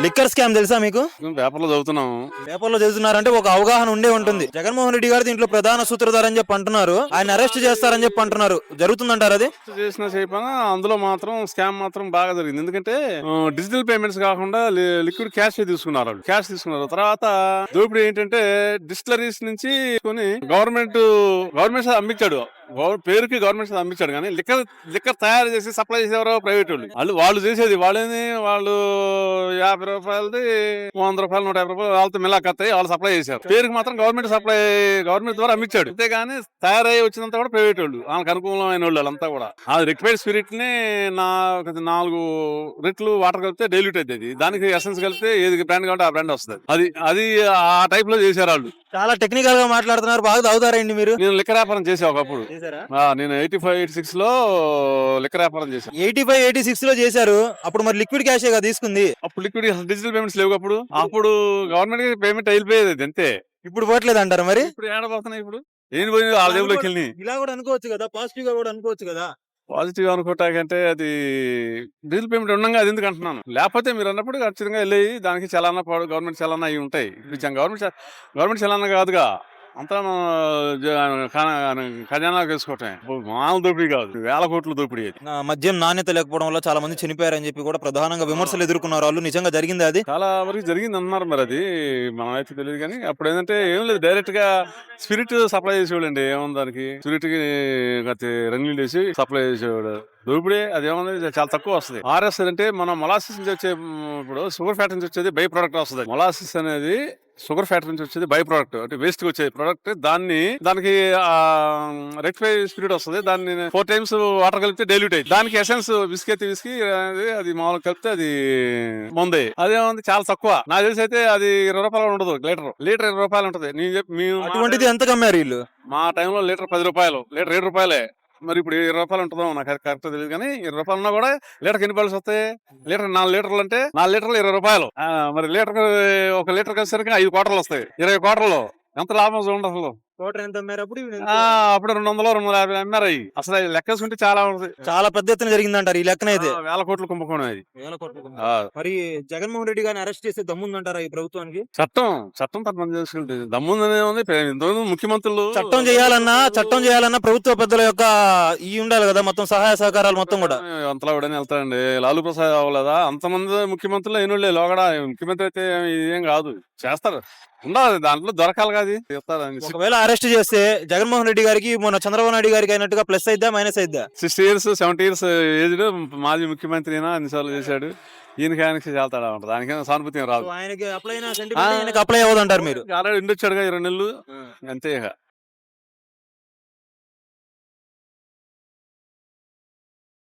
Liquor scam తెలుసా మీకు? Paper లో చదువుతున్నాము. పేపర్లో చదువుతున్నారంటే ఒక అవగాహన ఉండే ఉంటుంది. జగన్మోహన్ రెడ్డి గారు దీంట్లో ప్రధాన సూత్రధారి అని చెప్పి అంటున్నారు. ఆయన అరెస్ట్ చేస్తారని చెప్పి అంటున్నారు. జరుగుతుందంటారు అది? చేసిన చేయకపోయినా అందులో మాత్రం స్కామ్ మాత్రం బాగా జరిగింది. ఎందుకంటే డిజిటల్ పేమెంట్స్ కాకుండా లిక్విడ్ క్యాష్ తీసుకున్నారు. క్యాష్ తీసుకున్నారు. తర్వాత దోపిడీ ఏంటంటే డిస్టిలరీస్ నుంచి కొని గవర్నమెంట్ అమ్మించాడు. పేరుకి గవర్నమెంట్ అమ్మించాడు కానీ లిక్కర్ తయారు చేసి సప్లై చేసేవారు ప్రైవేట్ వాళ్ళు చేసేది వాళ్ళు 50 రూపాయలది 100 రూపాయలు 150 రూపాయలు వాళ్ళతో మిలాకత్తాయి వాళ్ళు సప్లై చేశారు. పేరుకి మాత్రం గవర్నమెంట్ ద్వారా అమ్మించాడు. అంతేగాని తయారయ్యి వచ్చినంత కూడా ప్రైవేట్ వాళ్ళు వాళ్ళకి అనుకూలమైన వాళ్ళు అంతా కూడా. అది రిక్వైర్డ్ స్పిరిట్ ని 4 రెట్లు వాటర్ కలిపితే డైల్యూట్ అవుతుంది. దానికి ఎసెన్స్ కలిపితే ఏది బ్రాండ్ కావాలంటే ఆ బ్రాండ్ వస్తుంది. అది ఆ టైప్ లో చేశారు వాళ్ళు. చాలా టెక్నికల్ గా మాట్లాడుతున్నారు. బాగా తాగుతారండి మీరు? నేను లిక్కర్ వ్యాపారం చేసా ఒకప్పుడు. నేను 85-86 లో లిక్కర్ వ్యాపారం చేశాను. 85-86 లో చేశారు. అప్పుడు మరి లిక్విడ్ క్యాష్ గా తీసుకుంది. అప్పుడు లిక్విడ్ డిజిటల్ పేమెంట్స్ లేవు. అప్పుడు గవర్నమెంట్ కి పేమెంట్ అయిపోయేది అంతే. ఇప్పుడు పోవట్లేదు అంటారు మరి? ఇప్పుడు ఏడబోతున్నాయి. ఇప్పుడు ఏం పోయింది వాళ్ళ దేవులోకి వెళ్ళి. ఇలా కూడా అనుకోవచ్చు కదా, పాజిటివ్ గా కూడా అనుకోవచ్చు కదా. పాజిటివ్ అనుకోవటాకంటే అది డిజిటల్ పేమెంట్ ఉండగా అది ఎందుకు అంటున్నాను. లేకపోతే మీరు అన్నప్పుడు ఖచ్చితంగా వెళ్ళి దానికి చలానా గవర్నమెంట్ చలానా అవి ఉంటాయి. గవర్నమెంట్ చలానా కాదుగా, అంతా ఖజానా వేసుకోవటం. మామూలు దోపిడీ కాదు, వేల కోట్ల దోపిడీ. మద్యం నాణ్యత లేకపోవడం వల్ల చాలా మంది చనిపోయారని చెప్పి కూడా ప్రధానంగా విమర్శలు ఎదుర్కొన్నారు వాళ్ళు. నిజంగా జరిగింది అది? చాలా వరకు జరిగింది అన్నారు. మరి అది మనం అయితే తెలియదు కానీ అప్పుడు ఏంటంటే ఏం లేదు, డైరెక్ట్ గా స్పిరిట్ సప్లై చేసేవాళ్ళండి. ఏముంది దానికి, స్పిరిట్ కి రంగులు వేసి సప్లై చేసేవాడు. దోపిడీ అదేముంది చాలా తక్కువ వస్తుంది. ఆర్ఎస్ అంటే మనం మొలాసిస్ నుంచి వచ్చే, ఇప్పుడు షుగర్ ఫ్యాక్టరీ నుంచి వచ్చేది బై ప్రొడక్ట్ వస్తుంది. మొలాసిస్ అనేది షుగర్ ఫ్యాక్టరీ నుంచి వచ్చేది బై ప్రొడక్ట్, అంటే వేస్ట్ వచ్చే ప్రొడక్ట్. దానికి రెక్టిఫై స్పిరిట్ వస్తుంది. దాన్ని 4 times వాటర్ కలిపితే డైల్యూట్ అయ్యి దానికి ఎసెన్స్ విస్కీ అది మామూలు కలిపితే అది ముందే. అదేముంది చాలా తక్కువ. నాకు తెలిసి అయితే అది 20 రూపాయలు ఉండదు. లీటర్ 20 రూపాయలు ఉంటది. అటువంటిది ఎంత కమ్మారు వీళ్ళు? మా టైంలో లీటర్ 10 రూపాయలు, లీటర్ 7 రూపాయలే. మరి ఇప్పుడు 20 రూపాయలు ఉంటుందో నాకు కరెక్ట్ తెలియదు కానీ 20 రూపాయలు ఉన్నా కూడా లీటర్కి ఎన్ని రూపాయలు వస్తాయి? లీటర్ 4 లీటర్లు అంటే 4 లీటర్లు 20 రూపాయలు. మరి ఒక లీటర్ కలిసరికి 5 క్వార్టర్లు వస్తాయి. 20 క్వార్టర్లు ఎంత లాభం చూడండి అసలు. ఎంత అమ్మారు అప్పుడు? అప్పుడు 200-250 అమ్మారు. అసలు లెక్కసుకుంటే చాలా ఉంటుంది. చాలా పెద్ద ఎత్తున జరిగిందంటారు ఈ లెక్కన అయితే. వేల కోట్ల కుంభకోణం అది. మరి జగన్మోహన్ రెడ్డి గారిని అరెస్ట్ చేసే దమ్ముందంటారా ఈ ప్రభుత్వానికి? చట్టం తప్పని చేసుకుంటుంది. దమ్ముందనే ఉంది. ముఖ్యమంత్రులు చట్టం చేయాలన్నా ప్రభుత్వ పెద్దల యొక్క ఉండాలి కదా, మొత్తం సహాయ సహకారాలు మొత్తం కూడా. అంతలా కూడా వెళ్తారండి. లాలూ ప్రసాద్ అవ్వలేదా? అంతమంది ముఖ్యమంత్రులు అయినోళ్ళే. లోగడ ముఖ్యమంత్రి అయితే ఇదేం కాదు, చేస్తారు. ఉండాలి, దాంట్లో దొరకాలి కాదు. ఒకవేళ అరెస్ట్ చేస్తే జగన్మోహన్ రెడ్డి గారికి మొన్న చంద్రబాబు నాయుడు గారికి అయినట్టుగా ప్లస్ అయిద్దా మైనస్ అయిద్దా? 60 years 70 years ఏజ్డ్ మాజీ ముఖ్యమంత్రి అయినా అన్నిసార్లు చేశాడు. ఆయనకి చేస్తాడా ఉంటుంది. ఆయనకి సానుభూతి రాదు. ఆయనకి అప్లై అవ్వదంటారు మీరు? ఆల్రెడీ ఉండొచ్చాడుగా 20 నెలలు అంతే.